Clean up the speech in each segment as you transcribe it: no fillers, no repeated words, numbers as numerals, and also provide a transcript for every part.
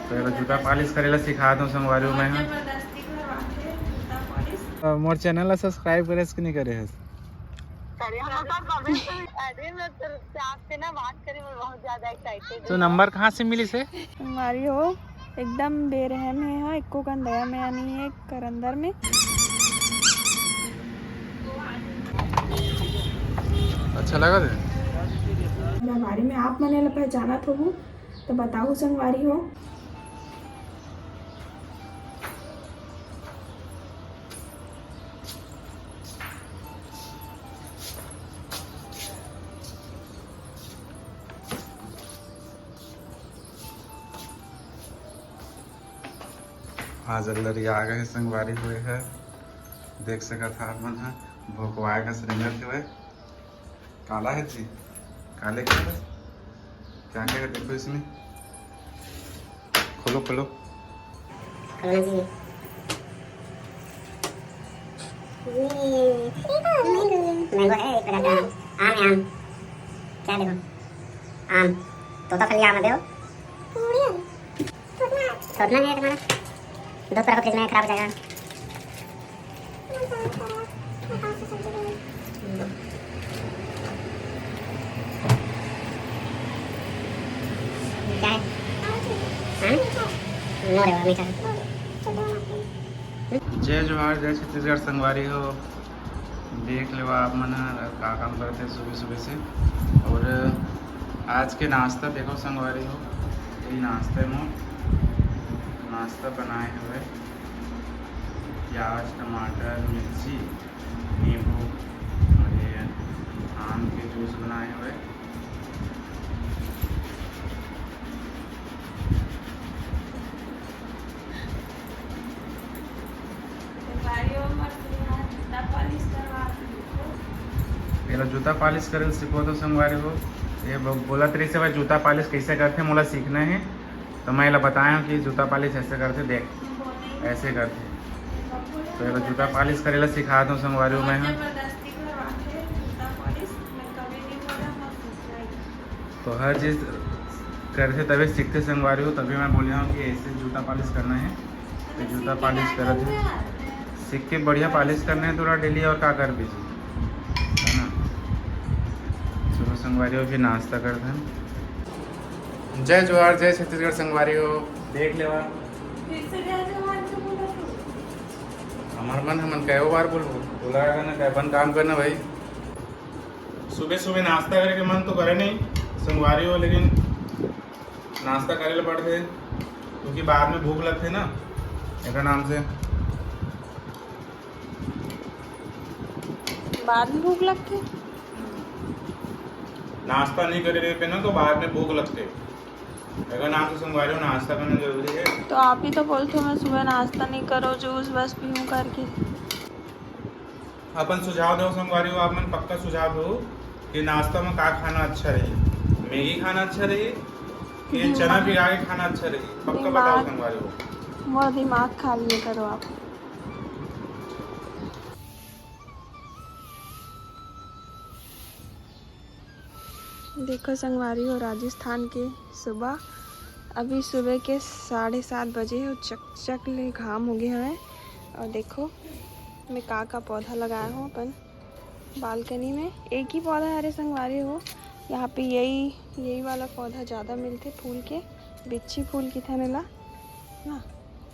पहले जूता पॉलिश करेला सिखा दूँ संगवारी में। मोर चैनल ला सब्सक्राइब करे कि नहीं करे है? तो नंबर कहाँ से मिली से? संगवारी हो एकदम बेरहम है यहाँ, इक्को का दया में आनी है कर अंदर में। अच्छा लगा थे संगवारी में आप मने ला पहचाना तो हूँ तो बताओ संगवारी हो। आज अल्लरी आ गए संगवारी हुए है, देख सका था आप मन। भोकवाए का सिलेंडर हुए काला है जी, काले क्या है क्या क्या देखो इसमें, खोलो खोलो। आम क्या देखो, आम तोता फलिया आम दो छोड़ना नहीं है तुम्हारा, दो तरह का फ्रिज में खराब हो जाएगा। क्या है? नो रे मीठा। जय जोहार, जय छत्तीसगढ़ संगवारी हो। देख लो आप मन का काम करते सुबह सुबह से। और आज के नाश्ता देखो संगवारी हो, ये नाश्ते में नाश्ता बनाए हुए प्याज टमाटर मिर्ची नींबू और ये आम के जूस बनाए हुए। पहले जूता पॉलिश करे सीखो तो संगवारी हो। ये बोला तरी से भाई जूता पॉलिश कैसे करते मोला सीखना है, तो मैं ला बताया कि जूता पॉलिश ऐसे करते, देख ऐसे करते। पहले जूता पॉलिश करेला सिखा दूँ संगवारी में। तो हर चीज़ करते तभी सीखते संगवारी हो, तभी मैं बोल रहा हूँ कि ऐसे जूता पॉलिश करना है। तो जूता पॉलिश करते हैं सीख के बढ़िया पॉलिश करना है थोड़ा डेली, और क्या कर दीजिए है ना। सुबह संगवारी हो फिर नाश्ता करते हैं। जय जोहार, जय छत्तीसगढ़ संगवारी हो। देख ले हमार मन हमन कई बार बोलबो बोला ना कैबन काम करना भाई। सुबह सुबह नाश्ता करे के मन तो करे नहीं संगवारी हो, लेकिन नाश्ता करे ला पड़ते क्योंकि बाद में भूख लगते ना, एक नाम से बाद में भूख लगती। नाश्ता नहीं करे पे ना तो बाद में भूख लगते, अगर नाम से संगवारी हो नाश्ता करना जरूरी है। तो आप ही तो बोलते हो मैं सुबह नाश्ता नहीं करो, जूस बस पीऊँ करके। अपन सुझाव दो संगवारी हो, आप मन पक्का सुझाव दो कि नाश्ता में क्या खाना अच्छा रही, मैगी खाना अच्छा रही कि चना भिगा के खाना अच्छा रही, पक्का बताओ संगवारी हो। वो दिमाग खा लिए करो आप। देखो संगवारी हो राजस्थान के सुबह, अभी सुबह के 7:30 बजे और चक ले घाम हो गया है। और देखो मैं का पौधा लगाया हूँ अपन बालकनी में, एक ही पौधा है। अरे संगवारी हो यहाँ पे यही वाला पौधा ज़्यादा मिलते फूल के, बिच्छी फूल की थाने ला ना।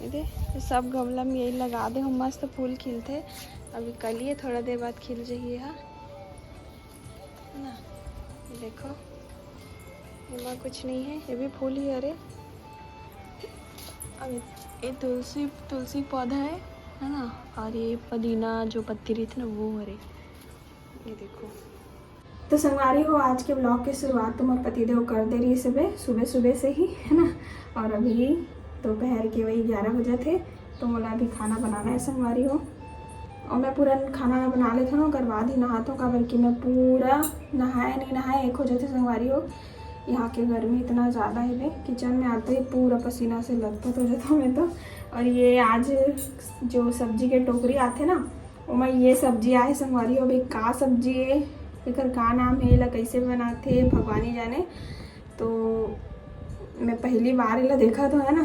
ये सब गमला में यही लगा दे हम, मस्त फूल खिलते। अभी कल ही थोड़ा देर बाद खिल जाइए है ना। देखो इमा कुछ नहीं है, ये भी फूल ही। अरे अब ये तुलसी पौधा है ना, और ये पुदीना जो पत्ती रही थी ना वो। अरे ये देखो। तो संगवारी हो आज के ब्लॉग की शुरुआत तो मोर पतिदेव कर दे रही सुबह से ही है ना। और अभी दोपहर के वही 11 बजे थे, तो मोला अभी खाना बनाना है संगवारी हो। और मैं पूरा खाना बना लेती हूँ कर बाद ही नहाता हूँ, का बल्कि मैं पूरा नहाए नहीं नहाए एक हो जाते संगवारी हो। यहाँ की गर्मी इतना ज़्यादा है, किचन में आते ही पूरा पसीना से लथपथ हो जाता हूँ मैं तो। और ये आज जो सब्जी के टोकरी आते ना, वो ये सब्जी आए संगवारी हो। भाई का सब्जी है, एक का नाम है, ला कैसे बनाते भगवान ही जाने। तो मैं पहली बार इला देखा तो है ना,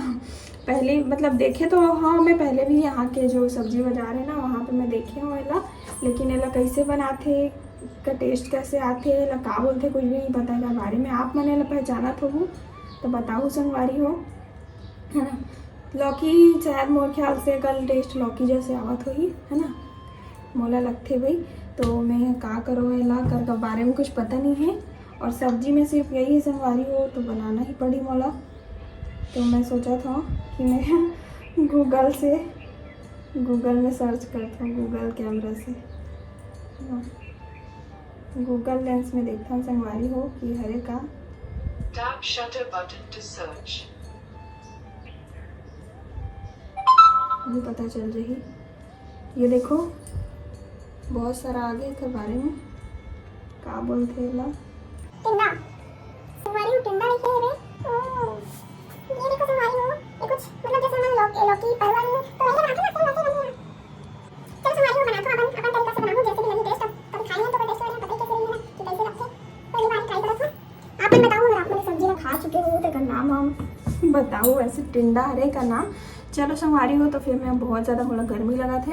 पहले मतलब देखे तो हाँ, मैं पहले भी यहाँ के जो सब्जी बाजार है ना वहाँ पे मैं देखे हूँ इला, लेकिन इला कैसे बनाते का टेस्ट कैसे आते इला का बोलते कुछ भी नहीं पता है बारे में। आप मैंने पहचाना तो हूँ तो बताओ संगवारी हो, है ना। लौकी शायद मोर ख्याल से कल टेस्ट लौकी जैसे आवत हुई है ना, मोला लगते भाई। तो मैं का करो इला कर के बारे में कुछ पता नहीं है, और सब्जी में सिर्फ यही है संगवारी हो तो बनाना ही पड़ी मोला। तो मैं सोचा था कि मैं गूगल में सर्च करता हूँ, गूगल कैमरा से, गूगल लेंस में देखता हूँ संगवारी हो कि हरे का Tap shutter button to search. भी पता चल रही। ये देखो बहुत सारा आगे इसके बारे में का बोलते ला टिंडा संगवारी हो, टिंडा लिखे है रे। ये देखो संगवारी हो, ये कुछ मतलब जैसे हम लौकी परवल तो ये बनाते हैं वैसे नहीं है। चलो संगवारी हो बनाते अपन तरीका से बनाऊं जैसे भी लगे टेस्ट। कभी खाए हैं तो टेस्ट वाले पता कैसे लगे कि कैसे लगते, पहली बार ट्राई करा था। आप मैं बताऊं अगर आपने सब्जी में खा चुके हो तो का नाम हम बताओ वैसे टिंडा हरे का नाम। चलो संगवारी हो तो फिर मैं बहुत ज़्यादा मोला गर्मी लगा थे,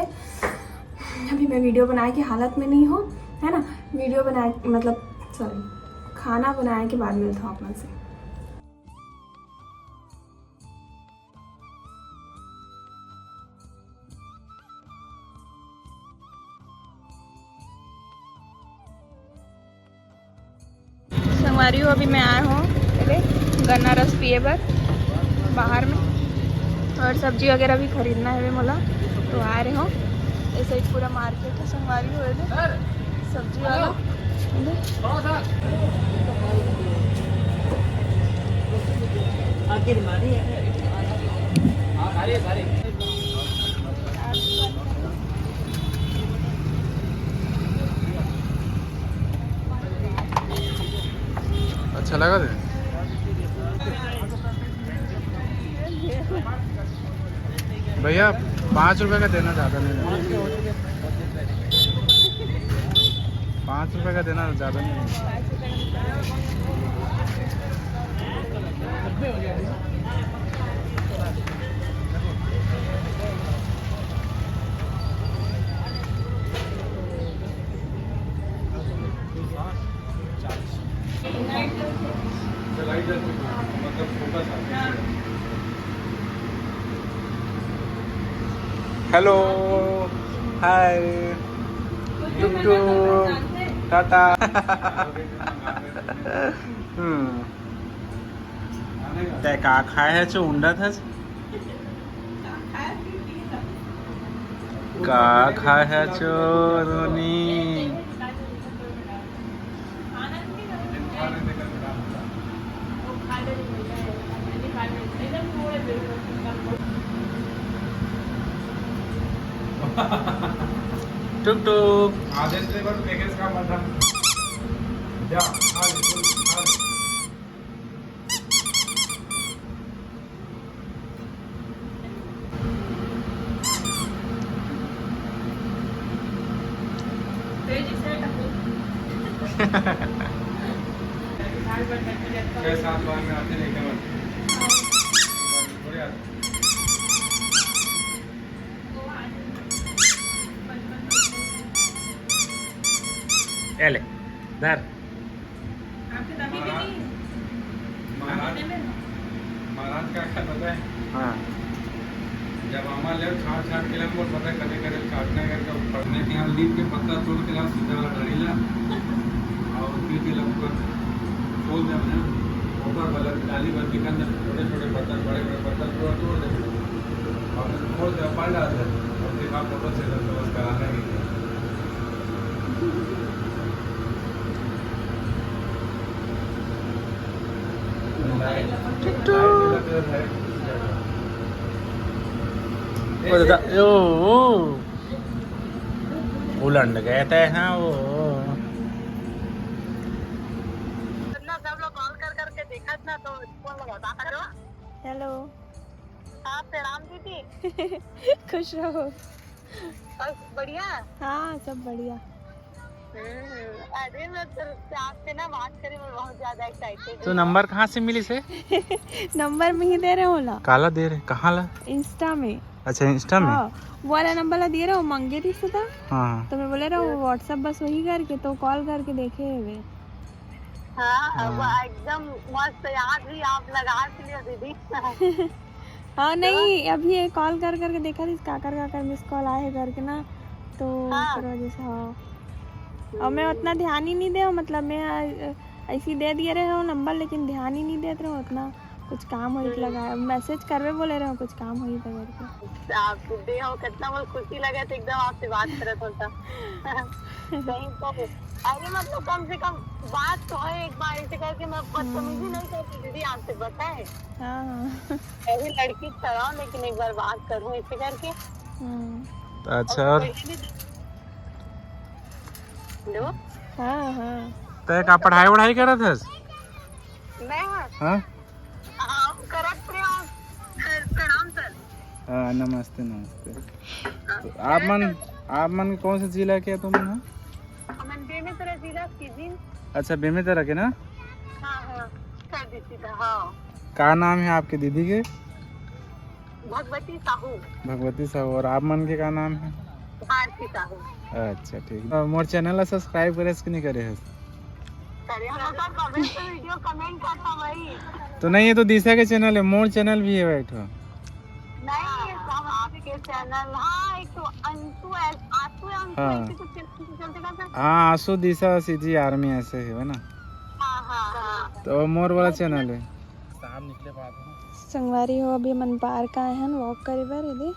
अभी मैं वीडियो बनाए की हालत में नहीं हो, है ना। वीडियो बनाए मतलब सॉरी खाना बनाए के बाद मिलता हूँ अपन से। संगवारी हो अभी मैं आया हूँ अरे गन्ना रस पिए बर बाहर में, और सब्जी वगैरह भी खरीदना है मोला तो आ रहे हो। ऐसे ही पूरा मार्केट है संगवारी हो सब्जी वाला। अच्छा लगा थे भैया, 5 रुपए का देना, ज़्यादा नहीं, 5 रुपए का देना, ज़्यादा नहीं। हेलो हाय टुक टाटा। ते का खाए है जो उंडा था का खाए है जो रोनी टुक टुक आदेश लेबर पैकेज का मतलब जा साथ बार में आते लेके ले धर महाराज क्या क्या पता है। हाँ जब हमारे ले छाट छाट के लिए हमको पता है कदे कदे काटने करके पड़ने के यहाँ लीप के पत्ता तोड़ के ला सीधा वाला ढड़ी ला और फिर भी लगभग खोल दे ना ऊपर वाला डाली भर के अंदर छोटे छोटे पत्थर बड़े बड़े पत्थर तोड़ तोड़ दे और खोल दे पाल डाल दे और फिर आप फोटो से बस कराने के उलट गए थे। हाँ वो सब लोग कॉल कर करके देखा ना तो फोन लगाता करो। हेलो हाँ प्रणाम दीदी। खुश रहो। और बढ़िया। हाँ सब बढ़िया। अरे मैं तो आपसे ना बात करी, मैं बहुत ज्यादा एक्साइटेड तो नंबर कहाँ से मिली से? नंबर में ही दे रहे हो ला, काला दे रहे कहाँ ला? इंस्टा में। अच्छा इंस्टा में। हाँ, वो वाला नंबर ला दे रहा हूँ, मंगे थी सुधा। हाँ तो मैं बोले रहा हूँ व्हाट्सएप बस वही करके, तो कॉल करके देखे हुए। हाँ, वो एकदम मस्त याद भी आप लगा लिए दीदी। हाँ नहीं, अभी ये कॉल कर करके देखा थी, काकर मिस कॉल आए हैं करके ना, तो फिर वजह से। हाँ, और मैं उतना ध्यान ही नहीं दे, मतलब मैं ऐसे ही दे दिए रहे हो नंबर, लेकिन ध्यान ही नहीं देते रहो उतना, कुछ काम हो लगा मैसेज करवे बोले रहे हो, कुछ काम हो करके। आप दे हो कितना वो खुशी लगे थे एकदम आपसे बात करत होता। नहीं तो अरे मतलब कम से कम बात तो है, एक बार ऐसे करके मैं बदतमीजी नहीं करती दीदी आपसे, बताए। हाँ अभी लड़की चढ़ाओ, लेकिन एक बार बात करूँ ऐसे करके। अच्छा। और हेलो। हाँ तो का पढ़ाई वढ़ाई करत है? मैं हाँ करत रहे हूँ। प्रणाम सर। हाँ नमस्ते नमस्ते। तो आप मन कौन सा जिला के तुम? मन बेमेतरा जिला सीजिन। अच्छा बेमेतरा के ना? हाँ कर देती था। हाँ, का नाम है आपके दीदी के? भगवती साहू। भगवती साहू। और आप मन के का नाम है? भारती साहू। अच्छा ठीक है। मोर चैनल ला सब्सक्राइब करे कि नहीं करे है? करे हम तो कमेंट पे वीडियो कमेंट करता भाई। तो नहीं, ये तो दिशा के चैनल है, मोर चैनल भी है बैठो। नहीं ये सब आपके चैनल। हाँ, एक तो अंशु ऐसे कुछ चलते करता। हाँ आंसू दिशा सीधी आर्मी ऐसे है ना। हाँ। तो मोर वाला चैनल है। शाम निकले बाद संगवारी हो, अभी मन पार्क आए हैं वॉक करे बर, यदि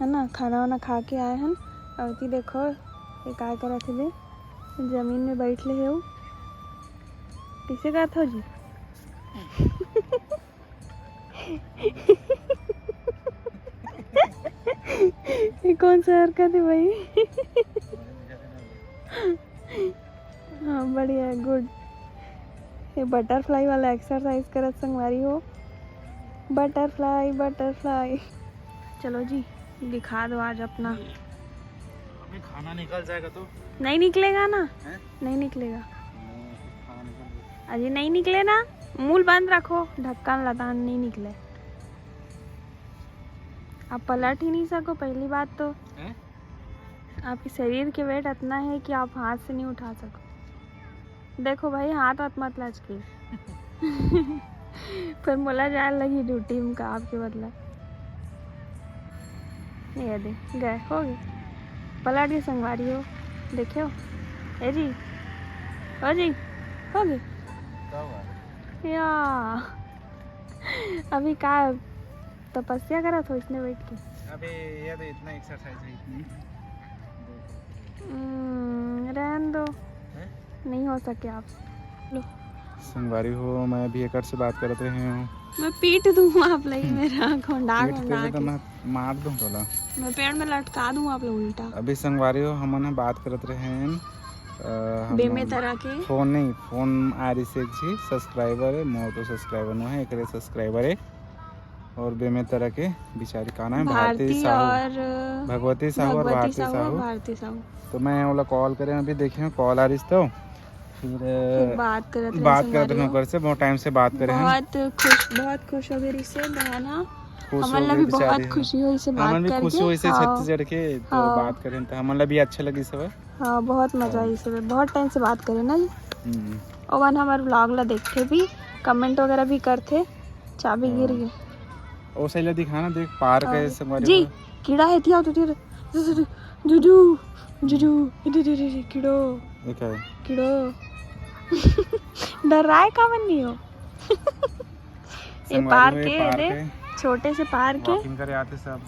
है ना, खाना वाना खा के आए हैं। और ती देखो ये का करत थे, जमीन में बैठ ले हो, किसे का हो जी? ये कौन सा हरकत है भाई? हाँ बढ़िया, गुड। ये बटरफ्लाई वाला एक्सरसाइज करत संगवारी हो, बटरफ्लाई। चलो जी दिखा दो आज अपना। अभी खाना निकल जाएगा तो नहीं निकलेगा ना है? नहीं निकलेगा अजी, नहीं निकले ना, मुंह बंद रखो, ढक्कन लतान, नहीं निकले। आप पलट ही नहीं सको, पहली बात तो है? आपके शरीर के वेट इतना है कि आप हाथ से नहीं उठा सको। देखो भाई, हाथ मत लचके। फिर बोला जाए लगी ड्यूटी में का आपके बदला। ये दे गए, हो गए, पलट के संगवारी हो, देखे हो? ए जी, हो जी, हो गए या अभी का तपस्या करा था इसने बैठ के? अबे ये तो इतना एक्सरसाइज है इतनी। रहने दो, नहीं हो सके आप। लो संगवारी हो, मैं अभी एक से बात करते हैं। मैं पीट दूँ आप लगी, मेरा घोंडा तो मैं मार दूँ तोला, मैं पेड़ में लटका दूँ आप लोग उल्टा। अभी संगवारी हो हमन बात करते रहे हैं। बेमे तरह के फोन आ रही से जी सब्सक्राइबर है, मोर तो सब्सक्राइबर न है, एक सब्सक्राइबर है। और बेमे तरह के बिचारी का नाम है भारती साहू, भगवती साहू और भारती साहू। तो मैं वाला कॉल करें, अभी देखे कॉल आ रही तो फिर बात करते हैं कर से, बहुत टाइम से बात करें हैं। बहुत खुश हो गई इससे बहना, हमारे भी बहुत खुशी हुई से बात करके। खुशी हुई से छत्तीसगढ़ के तो बात करें, तो हमारे भी अच्छा लगी सब। हाँ बहुत मजा आई सब, बहुत टाइम से बात करें ना जी। और वन हमारे व्लॉग ला देखे भी, कमेंट वगैरह भी करते। चाबी गिर गई ओ सही दिखाना, देख पार्क है संगवारी जी। कीड़ा है थिया तो तेरे जुजू जुजू कीड़ो देखा है कीड़ो। डर रहा है, कमन नहीं हो। ये पार्क है, छोटे से पार्क है, करे आते सब।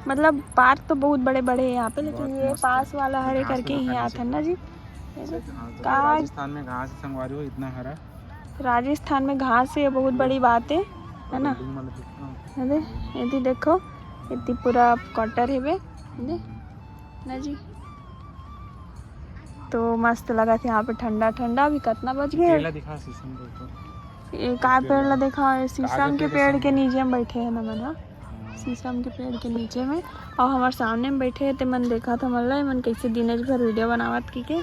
मतलब पार्क तो बहुत बड़े बड़े हैं यहाँ पे, लेकिन ये पास वाला हरे करके ही आता है ना जी। राजस्थान में घास संगवारी हो इतना हरा, राजस्थान में घास है, बहुत बड़ी बात है ना। ये देखो इतनी पूरा क्वार्टर है बे ना जी। तो मस्त लगा था यहाँ पे, ठंडा ठंडा। अभी कितना बज गया? का पेड़ ला देखा, शीशम के पेड़ के नीचे में बैठे हैं ना मन, शीशम के पेड़ के नीचे में। और हमारे सामने में बैठे थे, मन देखा था मतलब मन कैसे दिनेश भर वीडियो बनावत की के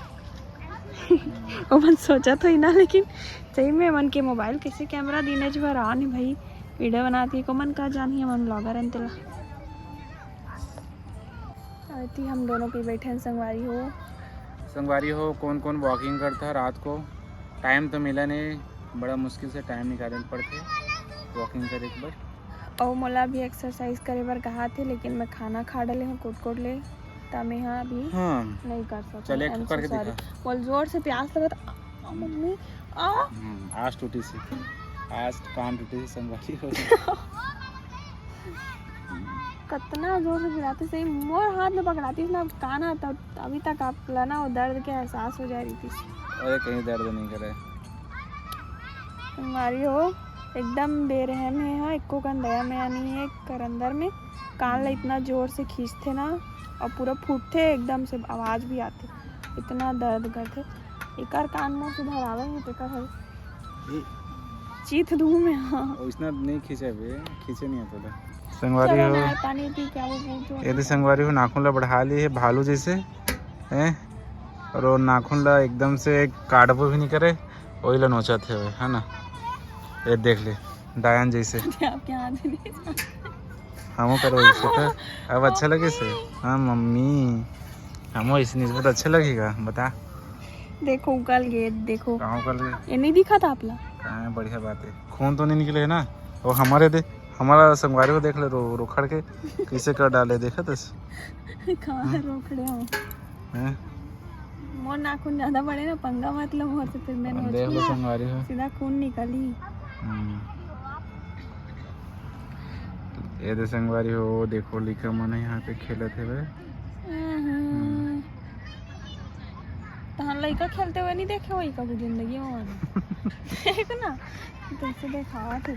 वो मन सोचा तो ही ना, लेकिन सही में मन के मोबाइल कैसे कैमरा दीने जो रहा नहीं भाई वीडियो बनाती को मन का जानी है मन ब्लॉगर अंतला थी। हम दोनों पे बैठे हैं संगवारी हो कौन कौन वॉकिंग करता है रात को, टाइम तो मिला नहीं, बड़ा मुश्किल से टाइम निकालने पड़ते वॉकिंग करे के बाद। और मोला भी एक्सरसाइज करे बर कहा थे, लेकिन मैं खाना खा डाले हूँ कोट ले ता मैं यहाँ अभी नहीं कर सकता। चले करके दिखा। बोल जोर से प्यास लगा था मम्मी आज टूटी सी, आज कान टूटी सी संगवारी हो। कितना जोर से गिराते सही मोर हाथ में पकड़ाती ना कान आता अभी तक आप ना वो दर्द के एहसास हो जा रही थी। अरे कहीं दर्द नहीं करे हमारी हो एकदम बेरहम है। हाँ इक्को कन दया में नहीं है कर अंदर में कान ला इतना जोर से खींचते ना और पूरा फूटते एकदम से आवाज़ भी आती, इतना दर्द करते। एक कान में सुधर आवे है तो है चीथ धूम में। हाँ उसने नहीं खींचे बे, खींचे नहीं आता था। संगवारी हो पानी पी क्या वो यदि संगवारी हो नाखून ला बढ़ा ली है भालू जैसे हैं, और वो नाखून ला एकदम से काटबो भी नहीं करे, वही ला नोचा थे है ना। ये देख ले डायन जैसे हम करो ऐसे तो अब अच्छा लगे से। हाँ मम्मी हम इस निस्बत अच्छा लगेगा बता। देखो उगल गए, देखो कहाँ उगल गए, ये नहीं दिखा था आपला। कहाँ बढ़िया बात है, खून तो नहीं निकले ना। और हमारे दे हमारा संगवारी को देख ले रोखड़ के कैसे कर डाले, देखा तो कहाँ रोकड़े हो मोर नाखून ज्यादा बड़े ना पंगा मतलब मोर से फिर मैंने देख लो संगवारी हो सीधा खून निकली। ये दे संगवारी हो देखो लिखा मन यहाँ पे खेलत है वे। तहां लड़का खेलते हुए नहीं देखे वही कभी जिंदगी में देखो ना, तुमसे देखा थे।